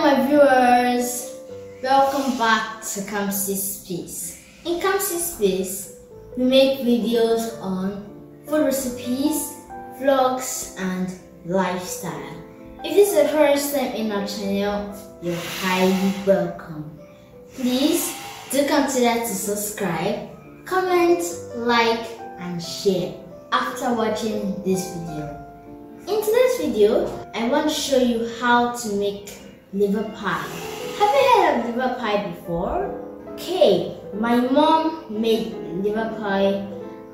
my viewers, welcome back to Kamsi's Space. In Kamsi's Space, we make videos on food recipes, vlogs and lifestyle. If this is the first time in our channel, you're highly welcome. Please do consider to subscribe, comment, like and share after watching this video. In today's video, I want to show you how to make liver pie. Have you heard of liver pie before? Okay, my mom made liver pie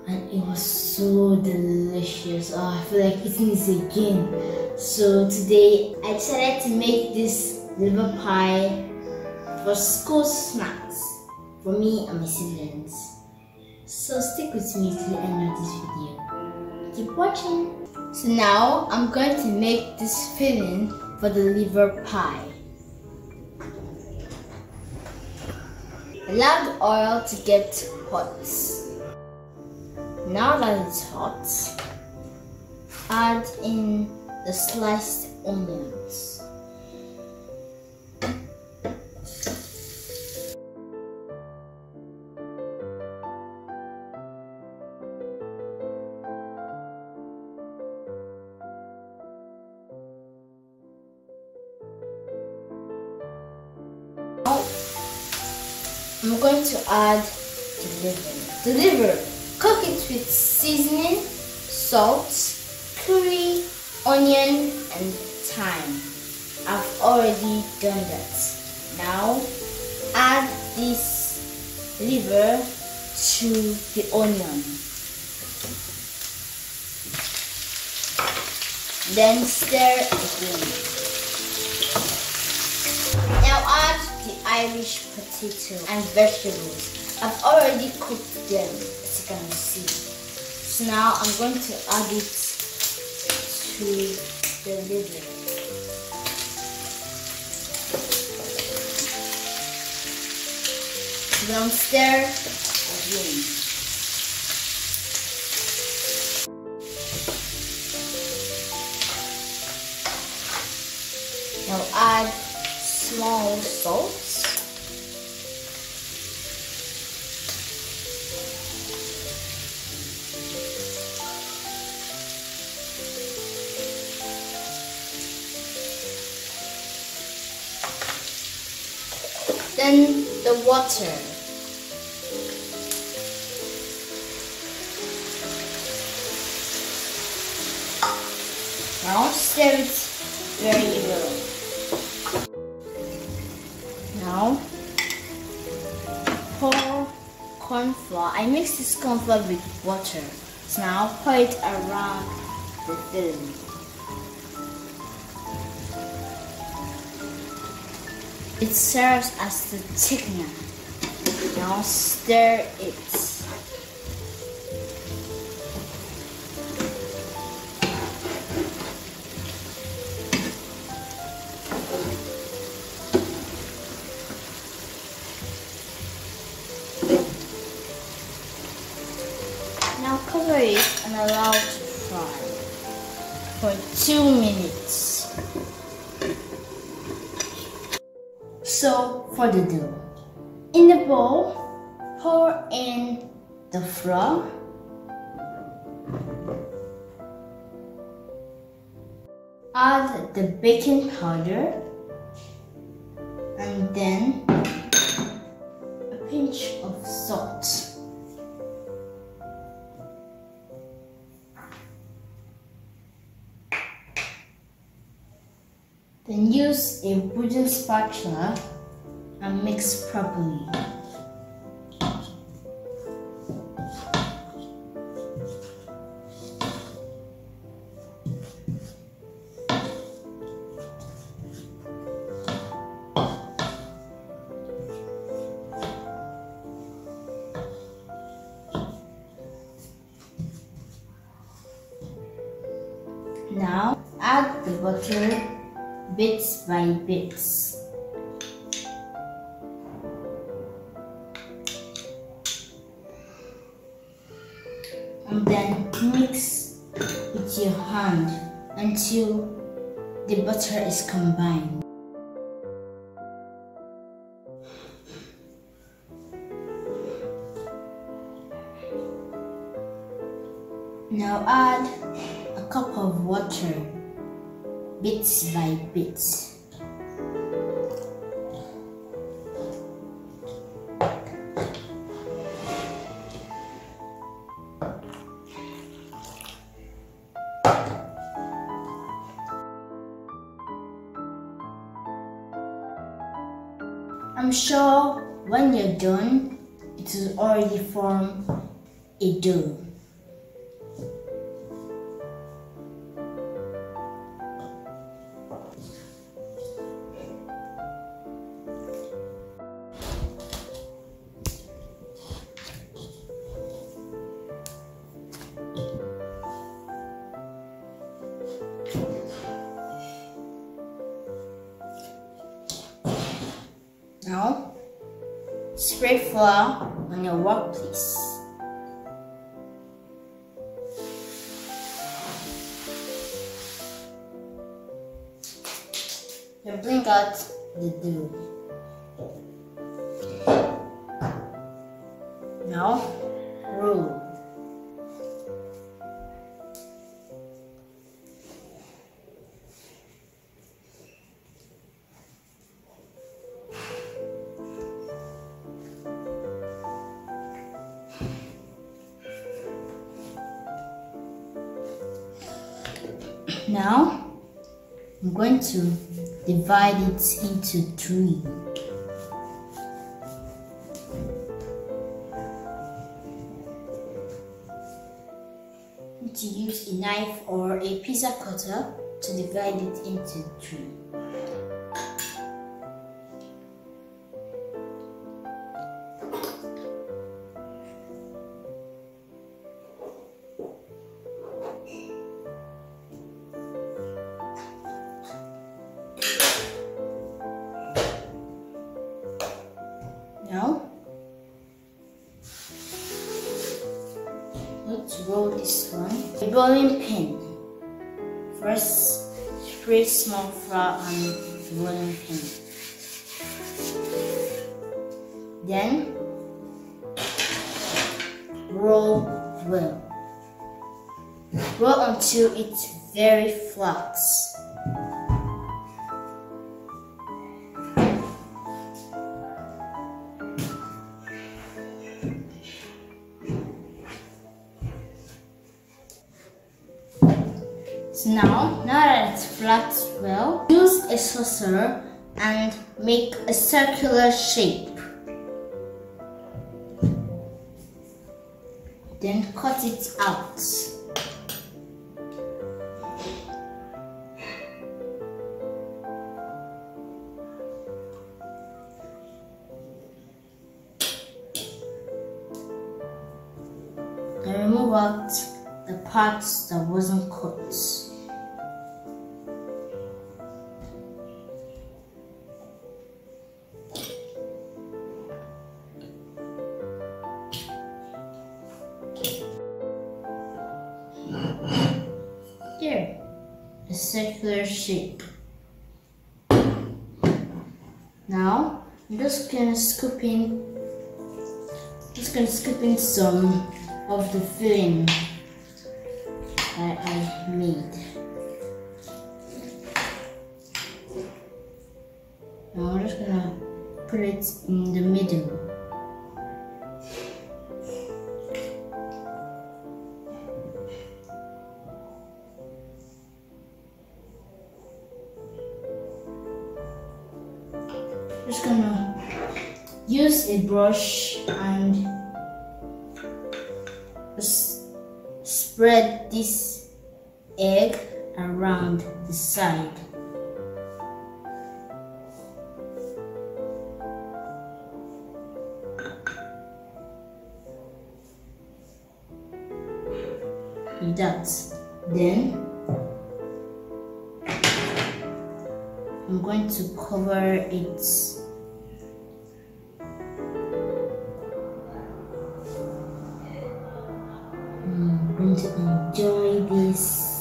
and it was so delicious. Oh, I feel like eating this again. So today I decided to make this liver pie for school snacks for me and my siblings. So stick with me till the end of this video. Keep watching. So now I'm going to make this filling for the liver pie. Allow the oil to get hot. Now that it's hot, add in the sliced onions. I'm going to add the liver. The liver, cook it with seasoning, salt, curry, onion and thyme. I've already done that. Now add this liver to the onion. Then stir again. Now add the Irish potato and vegetables. I've already cooked them, as you can see. So now I'm going to add it to the liver. Then stir again. Now add small salt. Then the water. Now stir it very well. Now pour corn flour. I mix this corn flour with water. So now pour it around the filling. It serves as the thickener. Now stir it. Now cover it and allow it to fry for 2 minutes. So for the dough, in the bowl, pour in the flour, add the baking powder, and then a pinch of salt. Then use a wooden spatula and mix properly. Now add the butter bits by bits. And then mix with with your hand until the butter is combined. Now add a cup of water, bits by bits. I'm sure when you're done, it will already form a dough. Now, spray flour on your workpiece. Then bring out the dough. Now, roll. Now, I'm going to divide it into 3. I'm going to use a knife or a pizza cutter to divide it into 3. Now, let's roll this one. A rolling pin. First, spray small flour on the rolling pin. Then, roll well. Roll until it's very flat. So now that it's flat well, use a saucer and make a circular shape. Then cut it out. And remove out the parts that wasn't cut. There, a circular shape. Now I'm just gonna scoop in some of the filling that I made. Now I'm just gonna put it in the middle. Just gonna use a brush and spread this egg around the side. Like that. Then I'm going to cover it. I'm going to enjoy this.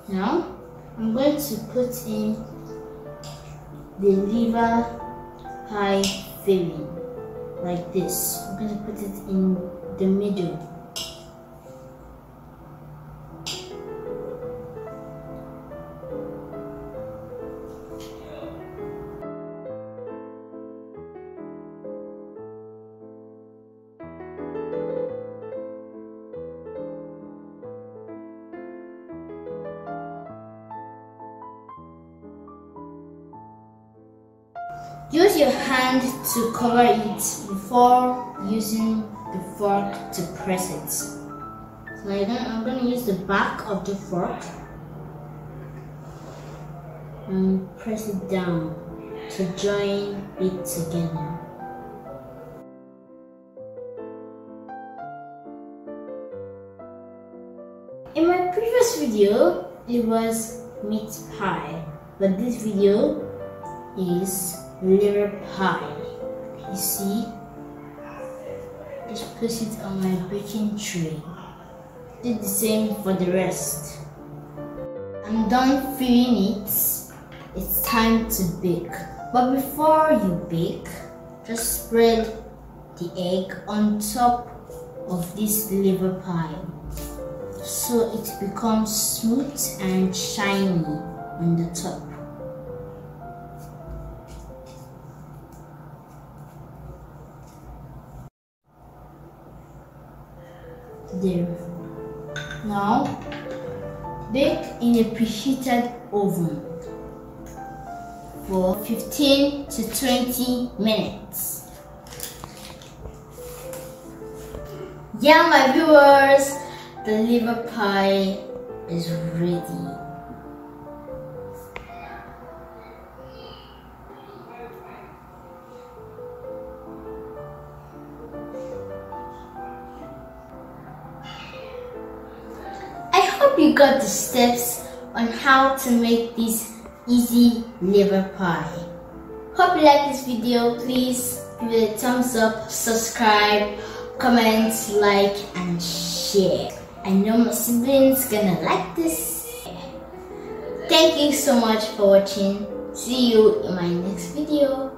Now I'm going to put in the liver pie filling like this. I'm going to put it in the middle. Use your hand to cover it before using the fork to press it. So I'm going to use the back of the fork and press it down to join it together. In my previous video, it was meat pie, but this video is liver pie. You see, just place it on my baking tray. Do the same for the rest. I'm done filling it. It's time to bake. But before you bake, just spread the egg on top of this liver pie so it becomes smooth and shiny on the top. There. Now bake in a preheated oven for 15 to 20 minutes. Yeah, my viewers, the liver pie is ready. You got the steps on how to make this easy liver pie. Hope you like this video. Please give it a thumbs up, subscribe, comment, like and share. I know my siblings gonna like this. Thank you so much for watching. See you in my next video.